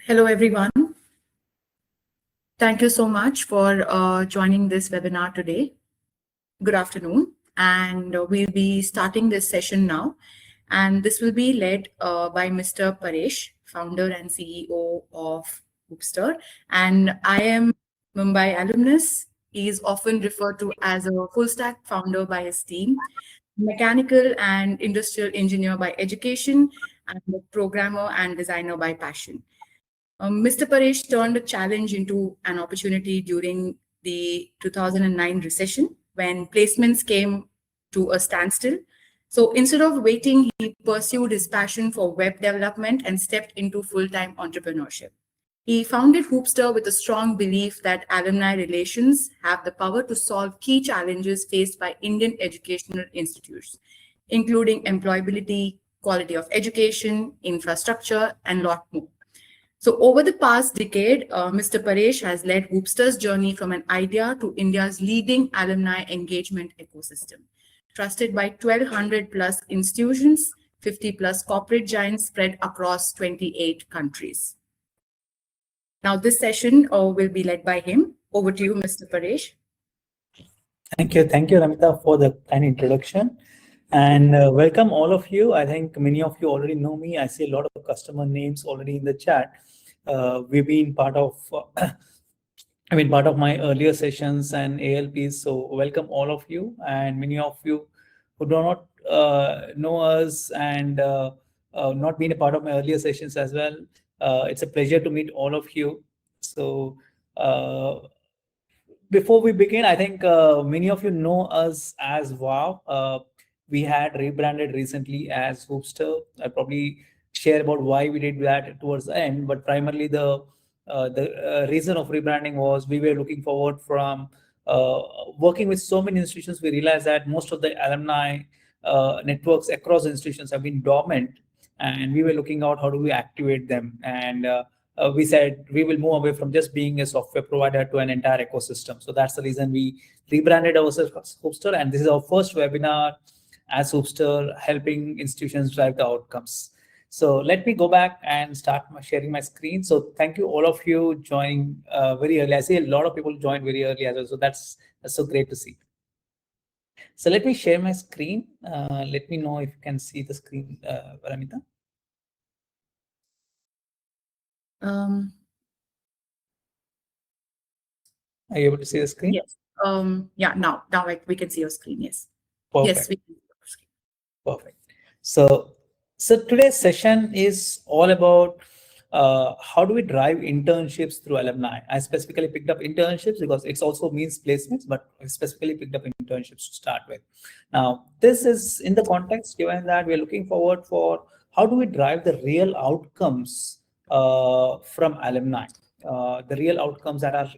Hello, everyone. Thank you so much for joining this webinar today. Good afternoon. And we'll be starting this session now. And this will be led by Mr. Paresh, founder and CEO of Hoopstr. And I am Mumbai alumnus. He is often referred to as a full stack founder by his team, mechanical and industrial engineer by education, and a programmer and designer by passion. Mr. Paresh turned a challenge into an opportunity during the 2009 recession when placements came to a standstill. So instead of waiting, he pursued his passion for web development and stepped into full-time entrepreneurship. He founded Hoopstr with a strong belief that alumni relations have the power to solve key challenges faced by Indian educational institutions, including employability, quality of education, infrastructure, and lot more. So over the past decade, Mr. Paresh has led Hoopstr's journey from an idea to India's leading alumni engagement ecosystem, trusted by 1,200 plus institutions, 50 plus corporate giants spread across 28 countries. Now this session will be led by him. Over to you, Mr. Paresh. Thank you, Ramita, for the kind introduction. And welcome all of you. I think many of you already know me. I see a lot of customer names already in the chat. We've been part of, part of my earlier sessions and ALPs. So welcome all of you. And many of you who do not know us and not been a part of my earlier sessions as well. It's a pleasure to meet all of you. So before we begin, I think many of you know us as Vaave. We had rebranded recently as Hoopstr. I'll probably share about why we did that towards the end, but primarily the reason of rebranding was we were looking forward from working with so many institutions. We realized that most of the alumni networks across institutions have been dormant, and we were looking out how do we activate them. And we said we will move away from just being a software provider to an entire ecosystem. So that's the reason we rebranded ourselves as Hoopstr, and this is our first webinar as Hoopstr, helping institutions drive the outcomes. So let me go back and start sharing my screen. So thank you all of you joining very early. I see a lot of people joined very early as well. So that's so great to see. So let me share my screen. Let me know if you can see the screen, Paramita. Are you able to see the screen? Yes. Yeah. Now we can see your screen. Yes. Perfect. Yes, we can see your screen. Perfect. So today's session is all about how do we drive internships through alumni. I specifically picked up internships because it also means placements, but I specifically picked up internships to start with. Now, this is in the context given that we're looking forward for how do we drive the real outcomes from alumni, the real outcomes that are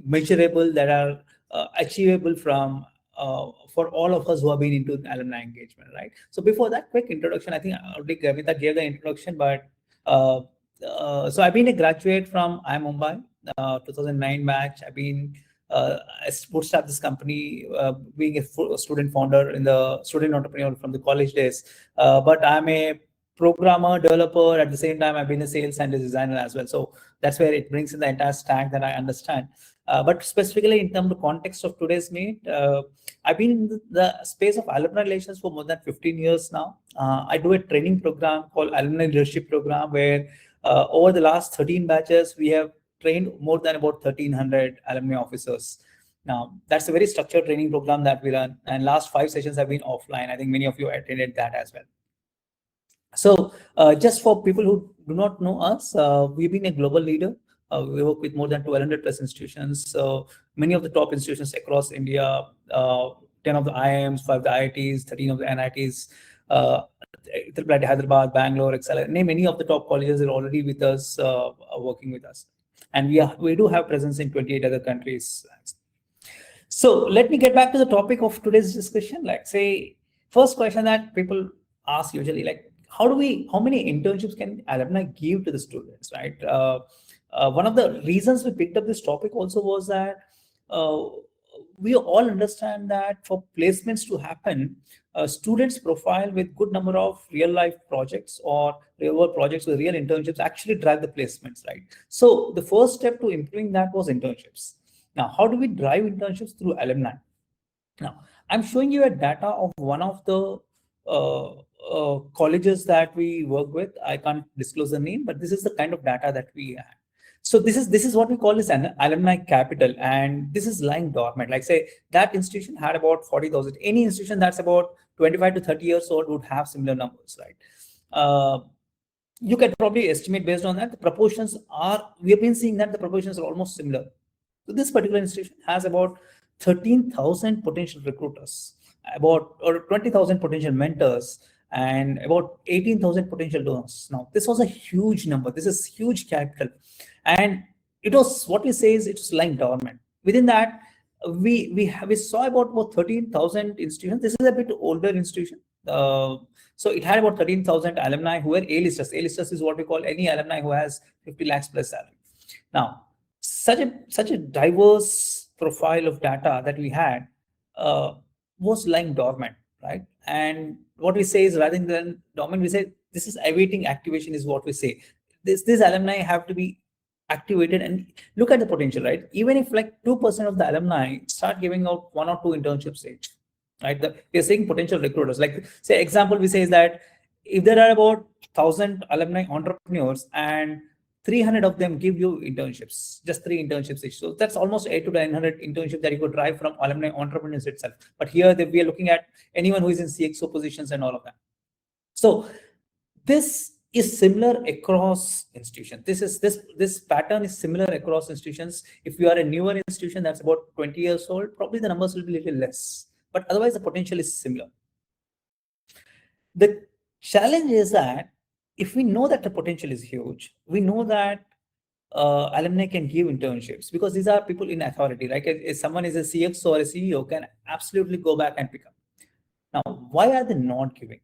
measurable, that are achievable from for all of us who have been into alumni engagement, right? So before that, quick introduction. I think already Gavita gave the introduction, but so I've been a graduate from Mumbai, 2009 batch. I've been I bootstrapped this company, being a student founder in the student entrepreneur from the college days. But I'm a programmer, developer. At the same time, I've been a sales and a designer as well. So that's where it brings in the entire stack that I understand. But specifically in terms of context of today's meet, I've been in the space of alumni relations for more than 15 years now. I do a training program called Alumni Leadership Program, where over the last 13 batches, we have trained more than about 1,300 alumni officers. Now, that's a very structured training program that we run, and last 5 sessions have been offline. I think many of you attended that as well. So just for people who do not know us, we've been a global leader. We work with more than 1,200 plus institutions. So many of the top institutions across India, 10 of the IIMs, 5 of the IITs, 13 of the NITs, Hyderabad, Bangalore, etc. Name any of the top colleges are already with us, working with us. And we do have presence in 28 other countries. So let me get back to the topic of today's discussion. Like, say, first question that people ask usually, like, how many internships can alumni give to the students, right? One of the reasons we picked up this topic also was that we all understand that for placements to happen, students profile with good number of real life projects or real world projects with real internships actually drive the placements, right? So the first step to improving that was internships. Now, how do we drive internships through alumni? Now, I'm showing you a data of one of the colleges that we work with. I can't disclose the name, but this is the kind of data that we had. So this is what we call as an alumni capital, and this is lying dormant. Like say that institution had about 40,000. Any institution that's about 25 to 30 years old would have similar numbers, right? You can probably estimate based on that. The proportions are, we have been seeing that the proportions are almost similar. So this particular institution has about 13,000 potential recruiters, about or 20,000 potential mentors, and about 18,000 potential donors. Now, this was a huge number. This is huge capital. And it was, what we say is it was lying dormant. Within that, we saw about 13,000 institutions. This is a bit older institution. So it had about 13,000 alumni who were A-listers. A-listers is what we call any alumni who has 50 lakhs plus salary. Now, such a diverse profile of data that we had was lying dormant, right? And what we say is rather than dormant, we say this is awaiting activation is what we say. This alumni have to be activated and look at the potential, right? Even if like 2% of the alumni start giving out 1 or 2 internships each, right? We are saying potential recruiters. Like say example we say is that if there are about 1,000 alumni entrepreneurs and 300 of them give you internships, just 3 internships each. So that's almost 8 to 900 internships that you could drive from alumni entrepreneurs itself. But here we are looking at anyone who is in CXO positions and all of that. So this is similar across institutions. This pattern is similar across institutions. If you are a newer institution that's about 20 years old, probably the numbers will be a little less. But otherwise, the potential is similar. The challenge is that if we know that the potential is huge, we know that alumni can give internships because these are people in authority. Like if someone is a CXO or a CEO can absolutely go back and pick up. Now, why are they not giving?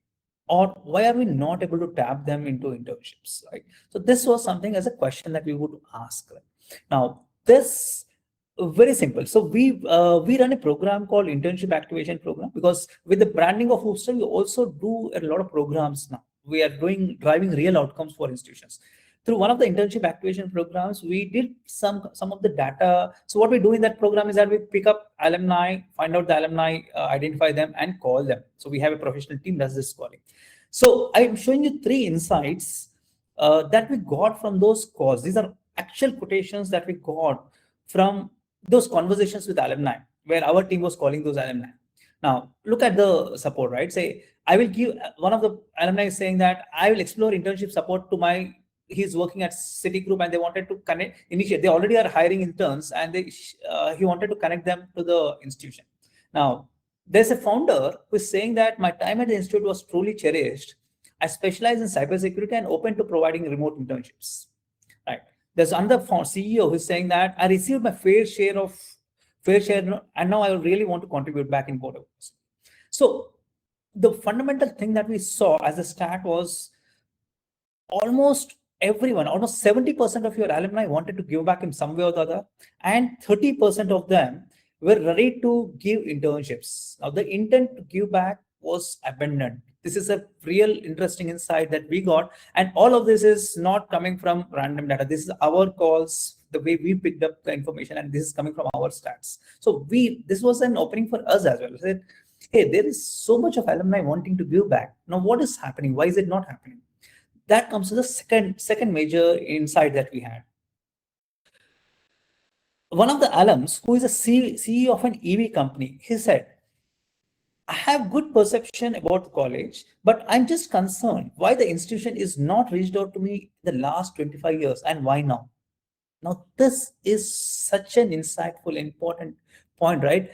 Or why are we not able to tap them into internships, right? So this was something as a question that we would ask. Right? Now, this very simple. So we run a program called Internship Activation Program because with the branding of Hoopstr, we also do a lot of programs now. We are driving real outcomes for institutions. Through one of the internship activation programs, we did some of the data. So what we do in that program is that we pick up alumni, find out the alumni, identify them, and call them. So we have a professional team that does this calling. So I'm showing you 3 insights that we got from those calls. These are actual quotations that we got from those conversations with alumni, where our team was calling those alumni. Now, look at the support, right? Say, I will give one of the alumni is saying that I will explore internship support to my, he's working at Citigroup and they wanted to connect, initiate, they already are hiring interns and he wanted to connect them to the institution. Now, there's a founder who's saying that my time at the institute was truly cherished. I specialize in cybersecurity and open to providing remote internships, right? There's another CEO who's saying that I received my fair share and now I really want to contribute back in board. So the fundamental thing that we saw as a stat was almost everyone, almost 70% of your alumni wanted to give back in some way or the other, and 30% of them were ready to give internships. Now, the intent to give back was abundant. This is a real interesting insight that we got, and all of this is not coming from random data. This is our calls, the way we picked up the information, and this is coming from our stats. So this was an opening for us as well. We said, hey, there is so much of alumni wanting to give back. Now, what is happening? Why is it not happening? That comes to the second major insight that we had. One of the alums who is a CEO of an EV company, he said, I have good perception about the college, but I'm just concerned why the institution is not reached out to me the last 25 years and why now? Now, this is such an insightful, important point, right?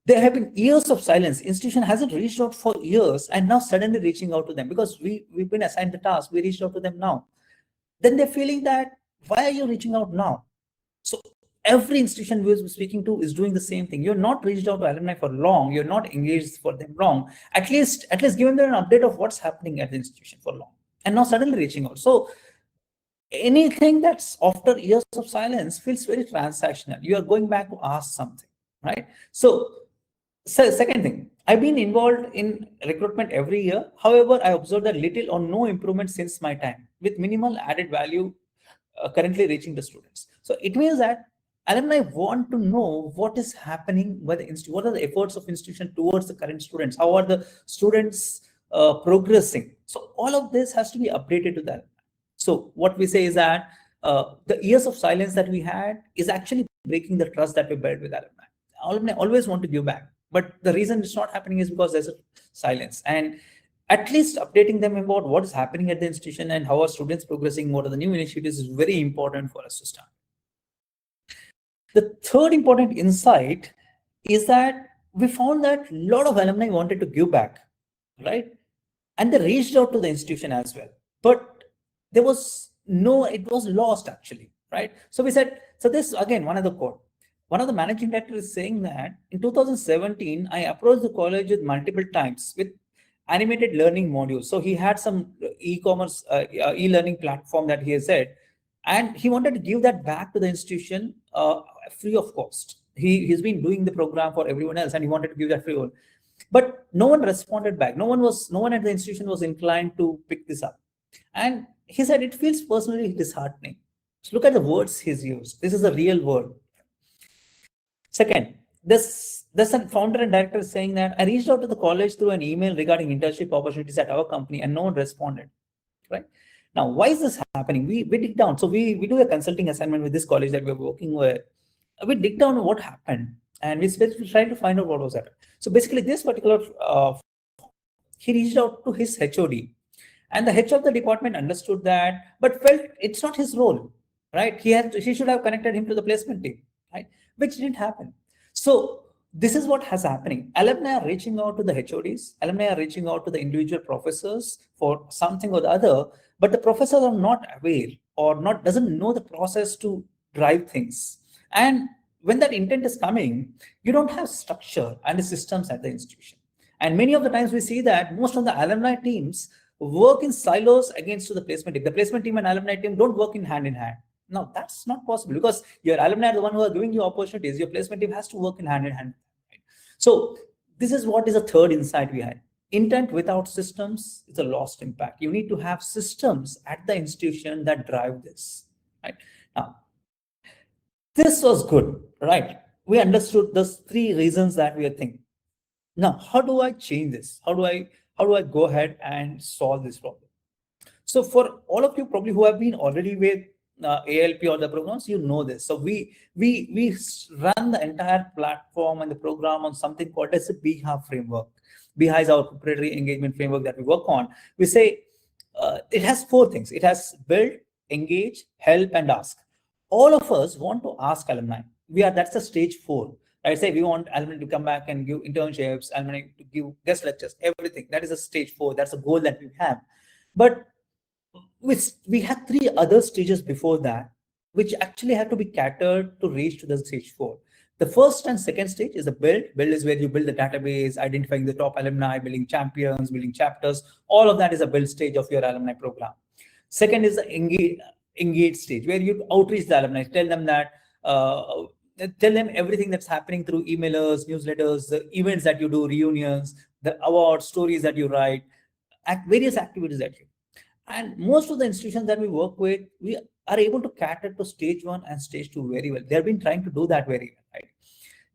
There have been years of silence. Institution hasn't reached out for years and now suddenly reaching out to them because we've been assigned the task. We reached out to them now. Then they're feeling that, why are you reaching out now? So every institution we're speaking to is doing the same thing. You're not reached out to alumni for long. You're not engaged for them long. At least giving them an update of what's happening at the institution for long. And now suddenly reaching out. So anything that's after years of silence feels very transactional. You are going back to ask something. right? So second thing, I've been involved in recruitment every year. However, I observed that little or no improvement since my time, with minimal added value currently reaching the students. So it means that alumni want to know what is happening by the institute, what are the efforts of institution towards the current students, how are the students progressing. So all of this has to be updated to them. So what we say is that the years of silence that we had is actually breaking the trust that we built with alumni. Alumni always want to give back, but the reason it's not happening is because there's a silence. And at least updating them about what is happening at the institution and how are students progressing, what are the new initiatives is very important for us to start. The third important insight is that we found that a lot of alumni wanted to give back, right? And they reached out to the institution as well. But there was no, it was lost actually, right? So we said, so this again, one of the quote. One of the managing directors is saying that in 2017, I approached the college with multiple times with animated learning modules. So he had some e-commerce, e-learning platform that he has said, and he wanted to give that back to the institution free of cost. He's been doing the program for everyone else, and he wanted to give that free. But no one responded back. No one at the institution was inclined to pick this up. And he said it feels personally disheartening. So look at the words he's used. This is a real word. Second, this founder and director is saying that I reached out to the college through an email regarding internship opportunities at our company and no one responded. Right? Now, why is this happening? We dig down. So we do a consulting assignment with this college that we're working with. We dig down on what happened and we try to find out what was happening. So basically, this particular he reached out to his HOD, and the head of the department understood that, but felt it's not his role, right? He should have connected him to the placement team, right? Which didn't happen. So this is what has happening. Alumni are reaching out to the HODs, alumni are reaching out to the individual professors for something or the other, but the professors are not aware or doesn't know the process to drive things. And when that intent is coming, you don't have structure and the systems at the institution. And many of the times we see that most of the alumni teams work in silos against the placement team. The placement team and alumni team don't work in hand. Now, that's not possible because your alumni are the one who are giving you opportunities. Your placement team has to work in hand. Right? So this is what is a third insight we had. Intent without systems is a lost impact. You need to have systems at the institution that drive this. Right? Now, this was good, right? We understood those three reasons that we are thinking. Now, how do I change this? How do I go ahead and solve this problem? So for all of you probably who have been already with ALP or the programs, you know this. So we run the entire platform and the program on something called as a BHA framework. BHA is our proprietary engagement framework that we work on. We say it has four things. It has build, engage, help, and ask. All of us want to ask alumni. That's the stage 4. I say we want alumni to come back and give internships, alumni to give guest lectures, everything. That is a stage 4. That's a goal that we have. But we had 3 other stages before that, which actually had to be catered to reach to the stage 4. The first and second stage is the build. Build is where you build the database, identifying the top alumni, building champions, building chapters. All of that is a build stage of your alumni program. Second is the engage stage, where you outreach the alumni, tell them that, tell them everything that's happening through emailers, newsletters, the events that you do, reunions, the awards, stories that you write, various activities that you. And most of the institutions that we work with, we are able to cater to stage 1 and stage 2 very well. They've been trying to do that very well, right?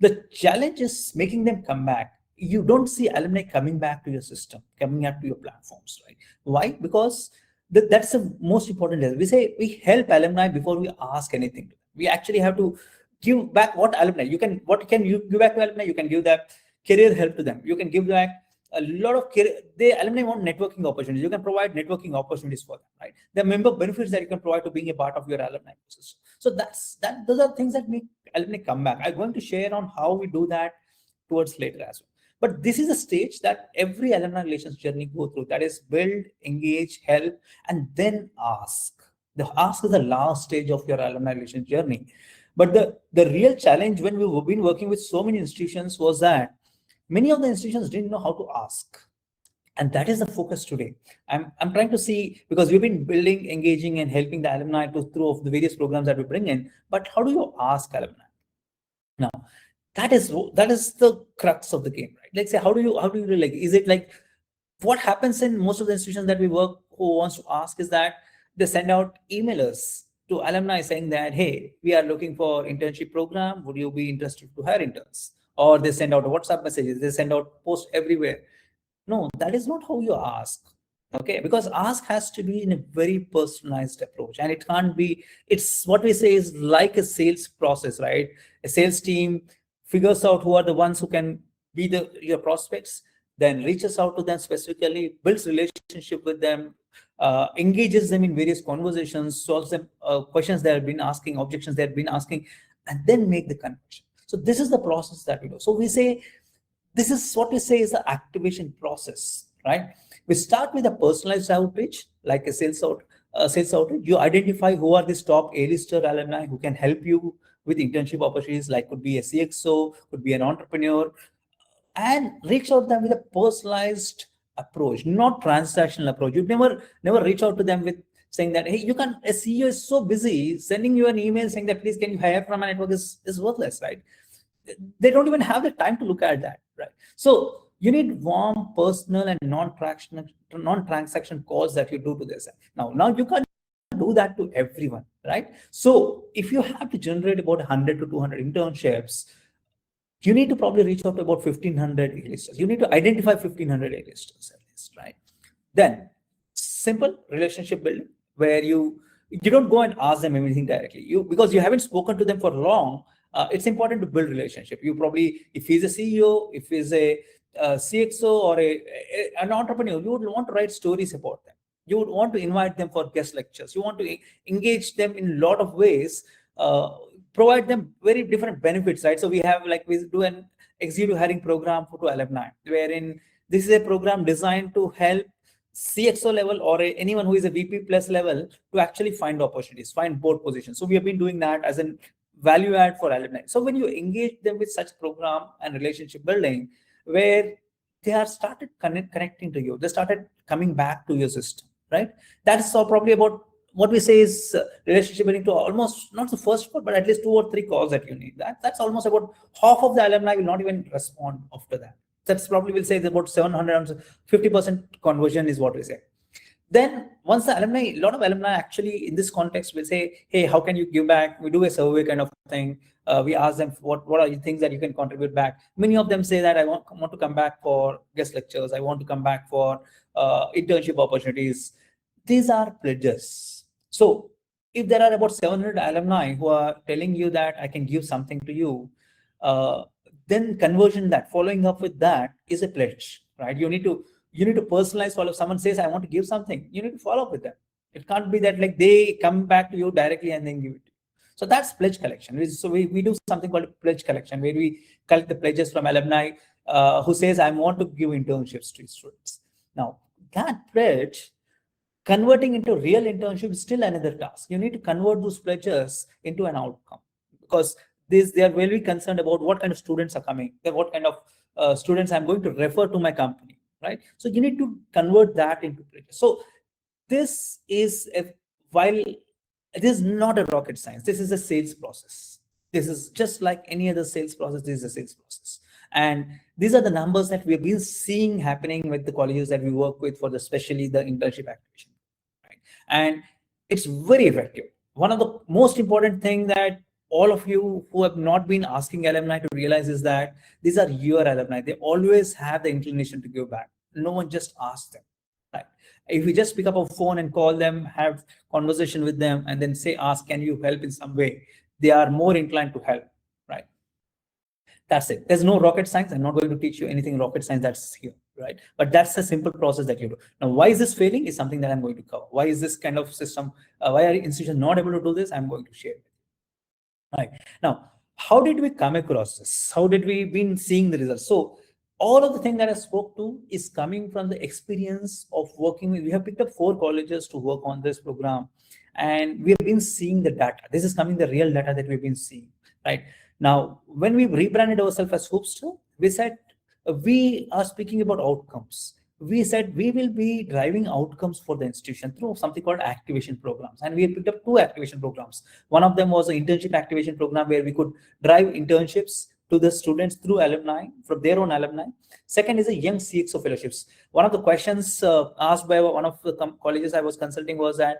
The challenge is making them come back. You don't see alumni coming back to your system, coming back to your platforms, right? Why? Because that's the most important. We say we help alumni before we ask anything. We actually have to give back what alumni. What can you give back to alumni? You can give that career help to them. You can give back a lot of alumni want networking opportunities. You can provide networking opportunities for them, right? The member benefits that you can provide to being a part of your alumni process. So those are things that make alumni come back. I'm going to share on how we do that towards later as well. But this is a stage that every alumni relations journey go through. That is build, engage, help, and then ask. The ask is the last stage of your alumni relations journey. But the real challenge when we've been working with so many institutions was that many of the institutions didn't know how to ask. And that is the focus today. I'm trying to see, because we've been building, engaging, and helping the alumni through the various programs that we bring in. But how do you ask alumni? Now, That is the crux of the game, right? Let's say, how do you like, is it like what happens in most of the institutions that we work, who wants to ask, is that they send out emailers to alumni saying that, hey, we are looking for internship program, would you be interested to hire interns? Or they send out WhatsApp messages, they send out posts everywhere. No, that is not how you ask. Okay, because ask has to be in a very personalized approach, and it can't be, it's what we say is like a sales process, right? A sales team figures out who are the ones who can be your prospects, then reaches out to them specifically, builds relationship with them, engages them in various conversations, solves them questions they have been asking, objections they have been asking, and then make the connection. So this is the process that we do. So we say, this is what we say is the activation process, right? We start with a personalized outreach, like a sales outreach. You identify who are these top A-lister alumni who can help you with internship opportunities, like could be a CXO, could be an entrepreneur, and reach out to them with a personalized approach, not transactional approach. You never reach out to them with saying that, hey, a CEO is so busy, sending you an email saying that, please, can you hire from my network, is worthless, right? They don't even have the time to look at that, right? So you need warm, personal, and non-transaction calls that you do to this. Now you can't do that to everyone, right? So if you have to generate about 100 to 200 internships, you need to probably reach out to about 1,500 A-listers. You need to identify 1,500 A-listers at least, right? Then simple relationship building, where you don't go and ask them everything directly. Because you haven't spoken to them for long, it's important to build relationship. You probably, if he's a CEO, if he's a CXO or an entrepreneur, you would want to write stories about them. You would want to invite them for guest lectures. You want to engage them in a lot of ways, provide them very different benefits, right? So we do an executive hiring program for to alumni, wherein this is a program designed to help CXO level or anyone who is a VP plus level to actually find opportunities, find board positions. So we have been doing that as a value add for alumni. So when you engage them with such program and relationship building, where they are started connecting to you, they started coming back to your system, right? That's all probably about what we say is relationship building to almost not the first call, but at least 2 or 3 calls that you need. That's almost about half of the alumni will not even respond after that. That's probably will say about 750% conversion is what we say. Then once the alumni, a lot of alumni actually in this context will say, hey, how can you give back? We do a survey kind of thing. We ask them what are the things that you can contribute back. Many of them say that I want to come back for guest lectures. I want to come back for internship opportunities. These are pledges. So if there are about 700 alumni who are telling you that I can give something to you, then conversion, that following up with that is a pledge, right? You need to personalize follow. If someone says I want to give something, you need to follow up with them. It can't be that like they come back to you directly and then give it to you. So that's pledge collection. So we do something called pledge collection, where we collect the pledges from alumni who says I want to give internships to students. Now that pledge, converting into real internship is still another task. You need to convert those pledges into an outcome, because they are very concerned about what kind of students are coming, what kind of students I'm going to refer to my company, right? So you need to convert that into pledges. So this is while it is not a rocket science, this is a sales process. This is just like any other sales process. This is a sales process. And these are the numbers that we've been seeing happening with the colleges that we work with for especially the internship activation. Right? And it's very effective. One of the most important thing that all of you who have not been asking alumni to realize is that these are your alumni. They always have the inclination to give back. No one just asks them. Right? If you just pick up a phone and call them, have conversation with them, and then ask, can you help in some way? They are more inclined to help, right? That's it. There's no rocket science. I'm not going to teach you anything rocket science that's here, right? But that's a simple process that you do. Now, why is this failing is something that I'm going to cover. Why is this kind of system, why are institutions not able to do this? I'm going to share. Right. Now, how did we come across this? How did we been seeing the results? So all of the thing that I spoke to is coming from the experience of working with, we have picked up 4 colleges to work on this program, and we have been seeing the data. This is coming the real data that we've been seeing, right? Now, when we rebranded ourselves as Hoopstr, we said we are speaking about outcomes. We said we will be driving outcomes for the institution through something called activation programs. And we picked up 2 activation programs. One of them was an internship activation program where we could drive internships to the students through alumni, from their own alumni. Second is a young CXO fellowships. One of the questions asked by one of the colleges I was consulting was that,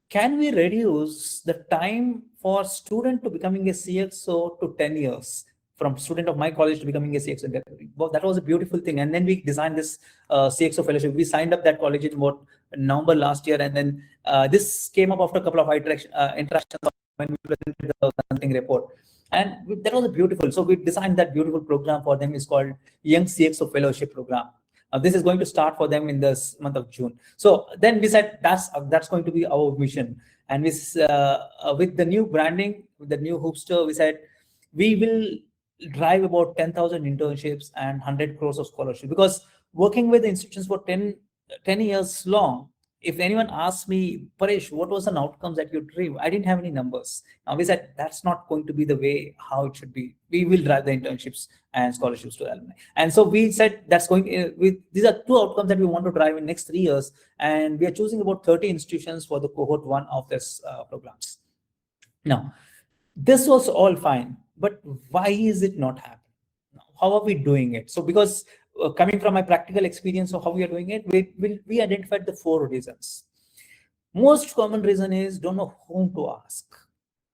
can we reduce the time for student to becoming a CXO to 10 years? From student of my college to becoming a CXO. Well, that was a beautiful thing. And then we designed this CXO fellowship. We signed up that college in November last year. And then this came up after a couple of interactions when we presented the consulting report. And that was a beautiful. So we designed that beautiful program for them. It's called Young CXO Fellowship Program. This is going to start for them in this month of June. So then we said that's going to be our mission. And with the new branding, with the new Hoopstr, we said we will drive about 10,000 internships and 100 crores of scholarship. Because working with institutions for 10 years long, if anyone asks me, Paresh, what was an outcomes that you drew? I didn't have any numbers. Now we said that's not going to be the way how it should be. We will drive the internships and scholarships to alumni. And so we said that's going. These are two outcomes that we want to drive in next 3 years, and we are choosing about 30 institutions for the cohort 1 of this programs. Now, this was all fine, but why is it not happening? How are we doing it? So because coming from my practical experience of how we are doing it, we identified the 4 reasons. Most common reason is don't know whom to ask,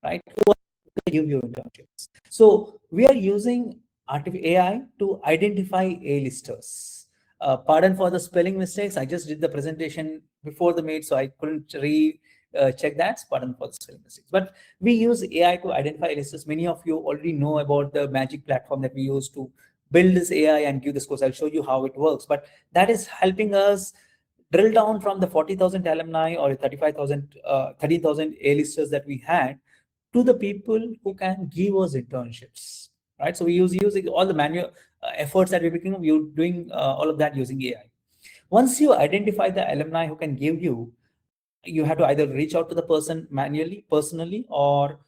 right? Who will give you internships? So we are using AI to identify A-listers. Pardon for the spelling mistakes. I just did the presentation before the meet, so I couldn't check that. Pardon for the spelling mistakes. But we use AI to identify A-listers. Many of you already know about the magic platform that we use to build this AI and give this course. I'll show you how it works. But that is helping us drill down from the 40,000 alumni or 35,000, 30,000 A-listers that we had to the people who can give us internships, right? So we using all the manual efforts that we're making, we're doing all of that using AI. Once you identify the alumni who can give you, you have to either reach out to the person manually, personally, or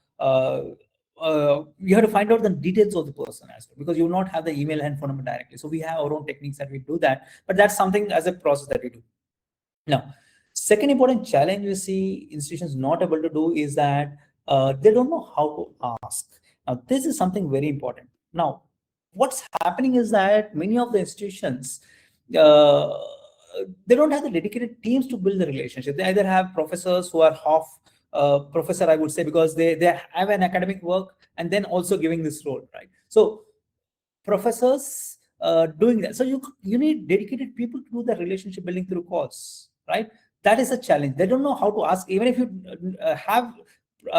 you have to find out the details of the person as well, because you will not have the email and phone number directly. So we have our own techniques that we do that, but that's something as a process that we do. Now, second important challenge we see institutions not able to do is that they don't know how to ask. Now, this is something very important. Now, what's happening is that many of the institutions, they don't have the dedicated teams to build the relationship. They either have professors who are half professor, I would say, because they have an academic work and then also giving this role, right? So professors doing that. So you need dedicated people to do the relationship building through calls, right? That is a challenge. They don't know how to ask. Even if you have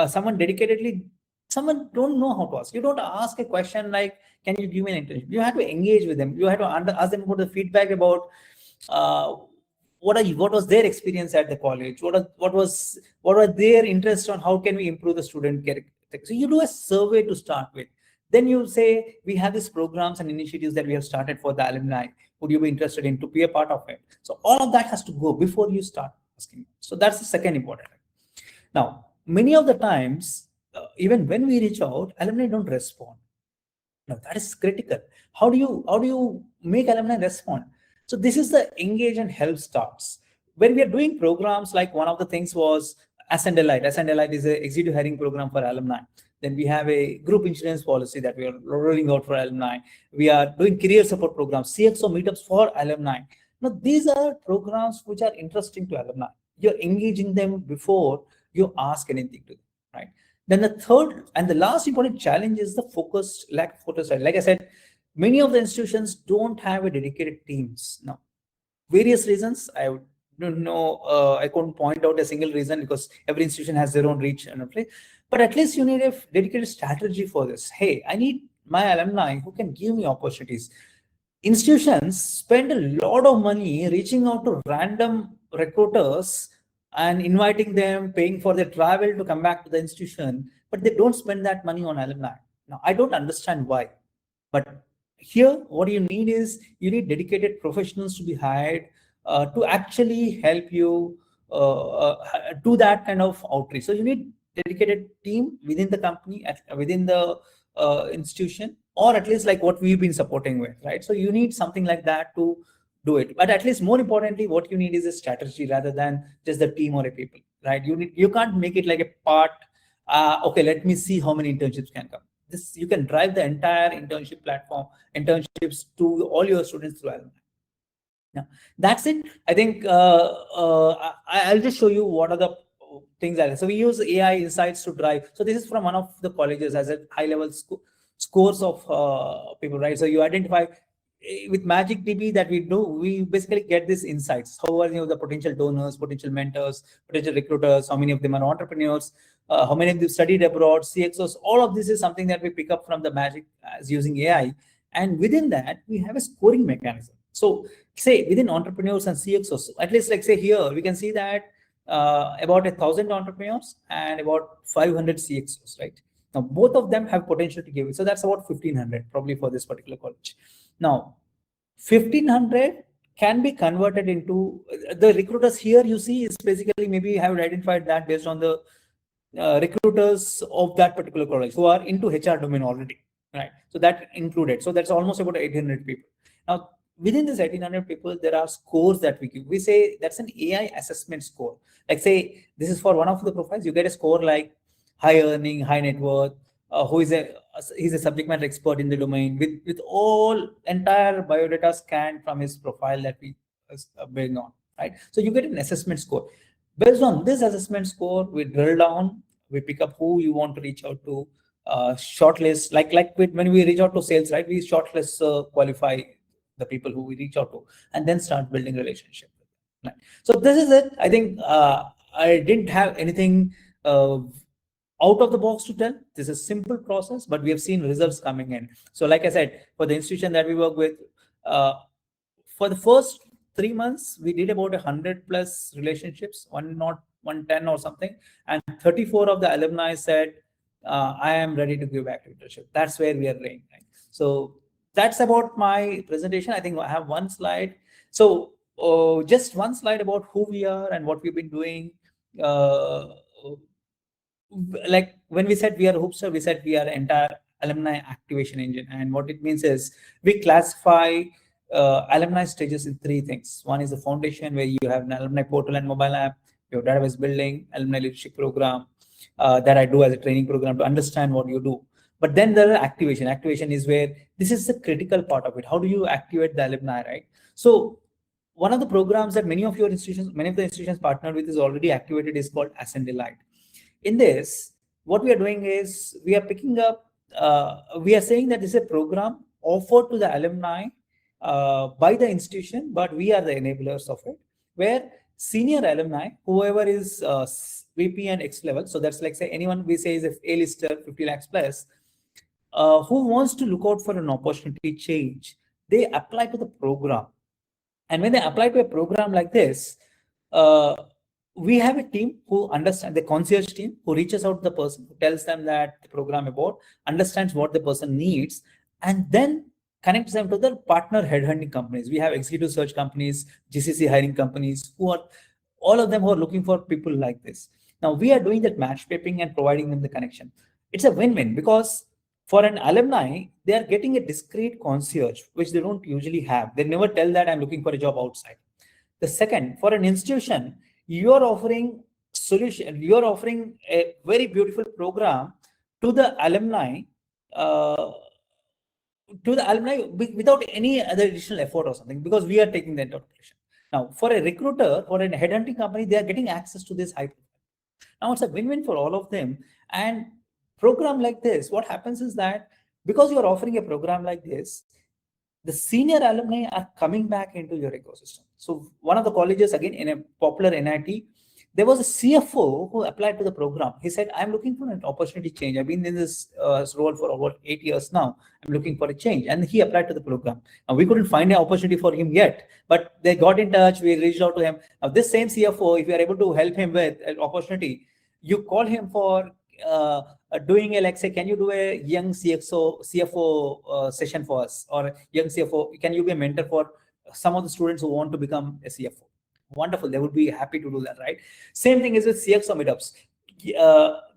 someone dedicatedly, someone don't know how to ask. You don't ask a question like, can you give me an internship? You have to engage with them. You have to ask them about the feedback about what was their experience at the college? What were their interests on how can we improve the student care? So you do a survey to start with. Then you say, we have these programs and initiatives that we have started for the alumni. Would you be interested in to be a part of it? So all of that has to go before you start asking. So that's the second important thing. Now, many of the times, even when we reach out, alumni don't respond. Now that is critical. How do you make alumni respond? So this is the engage and help starts. When we are doing programs, like one of the things was Ascend Elite. Ascend Elite is an executive hiring program for alumni. Then we have a group insurance policy that we are rolling out for alumni. We are doing career support programs, CXO meetups for alumni. Now, these are programs which are interesting to alumni. You're engaging them before you ask anything to them, right? Then the third and the last important challenge is the lack of focus. Like I said, many of the institutions don't have a dedicated teams. Now, various reasons. I don't know. I couldn't point out a single reason because every institution has their own reach and play. But at least you need a dedicated strategy for this. Hey, I need my alumni who can give me opportunities. Institutions spend a lot of money reaching out to random recruiters and inviting them, paying for their travel to come back to the institution, but they don't spend that money on alumni. Now, I don't understand why, but here, what you need is you need dedicated professionals to be hired to actually help you do that kind of outreach. So you need dedicated team within the company, within the institution, or at least like what we've been supporting with, right? So you need something like that to do it. But at least more importantly, what you need is a strategy rather than just the team or a people, right? You can't make it like a part. Okay, let me see how many internships can come. this, you can drive the entire internship platform, internships to all your students through Alumni. Now, that's it. I think I'll just show you what are the things that. So we use AI insights to drive. So this is from one of the colleges as a high level scores of people, right? So you identify with Magic DB that we do, we basically get these insights. How are the potential donors, potential mentors, potential recruiters, how many of them are entrepreneurs, how many of them studied abroad, CXOs, all of this is something that we pick up from the Magic as using AI. And within that, we have a scoring mechanism. So say within entrepreneurs and CXOs, at least like say here, we can see that about 1,000 entrepreneurs and about 500 CXOs, right? Now, both of them have potential to give it. So that's about 1,500 probably for this particular college. Now, 1,500 can be converted into the recruiters here you see is basically maybe have identified that based on the recruiters of that particular college who are into HR domain already, right? So that included. So that's almost about 800 people. Now, within this 1,800 people, there are scores that we give. We say that's an AI assessment score. Like say, this is for one of the profiles, you get a score like high earning, high net worth, he's a subject matter expert in the domain with all entire biodata scanned from his profile that we bring on, right? So you get an assessment score. Based on this assessment score, we drill down, we pick up who you want to reach out to, shortlist, when we reach out to sales, right? We shortlist, qualify the people who we reach out to, and then start building relationship. Right? So this is it. I think I didn't have anything out of the box to tell. This is a simple process, but we have seen results coming in. So like I said, for the institution that we work with, for the first 3 months, we did about 100 plus relationships, 110 or something. And 34 of the alumni said, I am ready to give back to internship. That's where we are laying. Right? So that's about my presentation. I think I have one slide. So just one slide about who we are and what we've been doing. Like when we said we are Hoopstr, we said we are entire alumni activation engine. And what it means is we classify alumni stages in 3 things. One is the foundation, where you have an alumni portal and mobile app, your database building, alumni leadership program that I do as a training program to understand what you do. But then there are activation. Activation is where this is the critical part of it. How do you activate the alumni, right? So one of the programs that many of the institutions partnered with is already activated is called Ascend Delight. In this, what we are doing is we are picking up, we are saying that this is a program offered to the alumni by the institution, but we are the enablers of it, where senior alumni, whoever is VP and X level, so that's like say anyone we say is a A-lister, 50 lakhs plus, who wants to look out for an opportunity change, they apply to the program. And when they apply to a program like this, we have a team who understands, the concierge team who reaches out to the person, who tells them that the program about, understands what the person needs, and then connects them to the partner headhunting companies. We have executive search companies, GCC hiring companies, who are all of them who are looking for people like this. Now we are doing that matchmaking and providing them the connection. It's a win-win because for an alumni, they are getting a discrete concierge, which they don't usually have. They never tell that I'm looking for a job outside. The second, for an institution, you're offering solution, you're offering a very beautiful program to the alumni, without any other additional effort or something, because we are taking the entire operation. Now, for a recruiter or a headhunting company, they are getting access to this high. Now it's a win-win for all of them. And program like this, what happens is that because you are offering a program like this, the senior alumni are coming back into your ecosystem. So one of the colleges, again, in a popular NIT, there was a CFO who applied to the program. He said, I'm looking for an opportunity change. I've been in this role for about 8 years now. I'm looking for a change. And he applied to the program. Now, we couldn't find an opportunity for him yet, but they got in touch. We reached out to him. Now, this same CFO, if you are able to help him with an opportunity, you call him for doing a, like say, can you do a young CFO session for us, or young CFO, can you be a mentor for some of the students who want to become a CFO? Wonderful, they would be happy to do that, right? Same thing is with CXO meetups.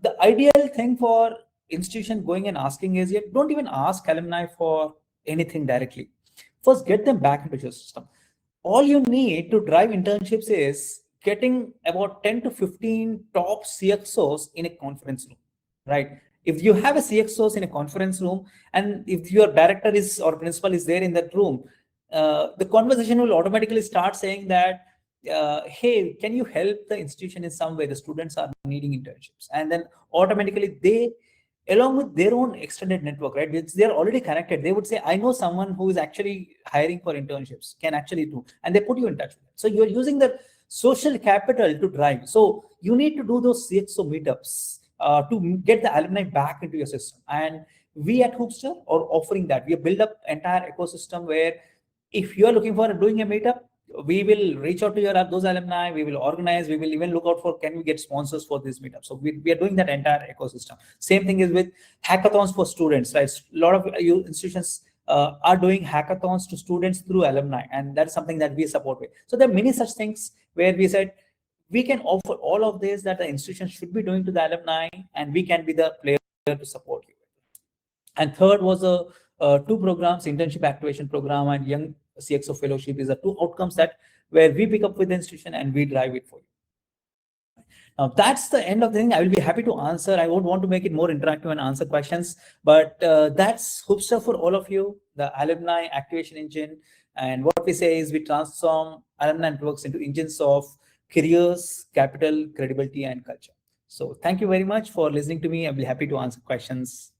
The ideal thing for institution going and asking is, yet don't even ask alumni for anything directly. First, get them back into your system. All you need to drive internships is getting about 10 to 15 top CXOs in a conference room, right? If you have a CXOs in a conference room, and if your director is or principal is there in that room, the conversation will automatically start saying that, hey, can you help the institution in some way? The students are needing internships. And then automatically they, along with their own extended network, right? They're already connected. They would say, I know someone who is actually hiring for internships, can actually do, and they put you in touch with them. So you're using the social capital to drive. So you need to do those CXO meetups to get the alumni back into your system. And we at Hoopstr are offering that. We have built up entire ecosystem where if you are looking for doing a meetup, we will reach out to those alumni, we will organize, we will even look out for, can we get sponsors for this meetup? So we are doing that entire ecosystem. Same thing is with hackathons for students, right? A lot of institutions are doing hackathons to students through alumni, and that's something that we support with. So there are many such things where we said we can offer all of this that the institution should be doing to the alumni, and we can be the player to support you. And third was two programs, internship activation program and young CXO fellowship, is the two outcomes that where we pick up with the institution and we drive it for you. Now that's the end of the thing. I will be happy to answer. I would want to make it more interactive and answer questions, but that's Hoopstr for all of you, the alumni activation engine. And what we say is we transform alumni networks into engines of careers, capital, credibility, and culture. So thank you very much for listening to me. I'll be happy to answer questions.